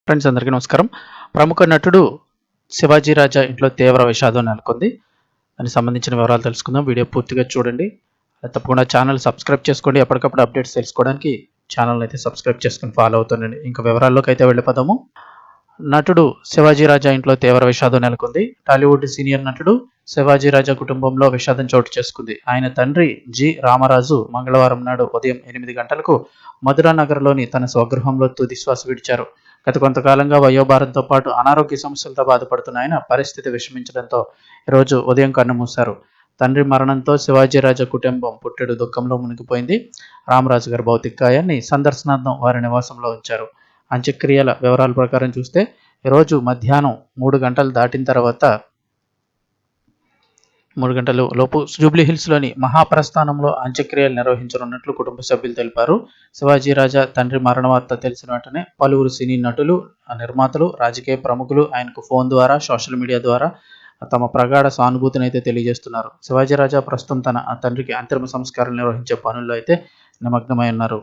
Friends అందరికీ నమస్కారం. ప్రముఖ నటుడు శివాజీ రాజా ఇంట్లో తీవ్ర విషాదం నెలకొంది. దానికి సంబంధించిన వివరాలు తెలుసుకుందాం. వీడియో పూర్తిగా చూడండి. తప్పకుండా ఛానల్ సబ్స్క్రైబ్ చేసుకోండి. ఎప్పటికప్పుడు అప్డేట్స్ తెలుసుకోవడానికి ఛానల్ అయితే సబ్స్క్రైబ్ చేసుకుని ఫాలో అవుతుండండి. ఇంకా వివరాల్లోకి అయితే వెళ్ళిపోదాము. నటుడు శివాజీ రాజా ఇంట్లో తీవ్ర విషాదం నెలకొంది. టాలీవుడ్ సీనియర్ నటుడు శివాజీ రాజా కుటుంబంలో విషాదం చోటు చేసుకుంది. ఆయన తండ్రి జి రామరాజు మంగళవారం నాడు ఉదయం 8 గంటలకు మధురా నగర్లోని తన స్వగృహంలో తుది శ్వాస విడిచారు. గత కొంతకాలంగా వయోభారంతో పాటు అనారోగ్య సమస్యలతో బాధపడుతున్న ఆయన పరిస్థితి విషమించడంతో ఈరోజు ఉదయం కన్నుమూశారు. తండ్రి మరణంతో శివాజీ రాజా కుటుంబం పుట్టెడు దుఃఖంలో మునిగిపోయింది. రామరాజు గారి భౌతికాయాన్ని సందర్శనార్థం వారి నివాసంలో ఉంచారు. అంత్యక్రియల వివరాల ప్రకారం చూస్తే ఈరోజు మధ్యాహ్నం 3 గంటలు దాటిన తర్వాత 3 గంటల లోపు జూబ్లీహిల్స్లోని మహాప్రస్థానంలో అంత్యక్రియలు నిర్వహించనున్నట్లు కుటుంబ సభ్యులు తెలిపారు. శివాజీ రాజా తండ్రి మరణ వార్త తెలిసిన వెంటనే పలువురు సినీ నటులు, నిర్మాతలు, రాజకీయ ప్రముఖులు ఆయనకు ఫోన్ ద్వారా, సోషల్ మీడియా ద్వారా తమ ప్రగాఢ సానుభూతిని అయితే తెలియజేస్తున్నారు. శివాజీ రాజా ప్రస్తుతం తన తండ్రికి అంతిమ సంస్కారం నిర్వహించే పనుల్లో అయితే నిమగ్నమై ఉన్నారు.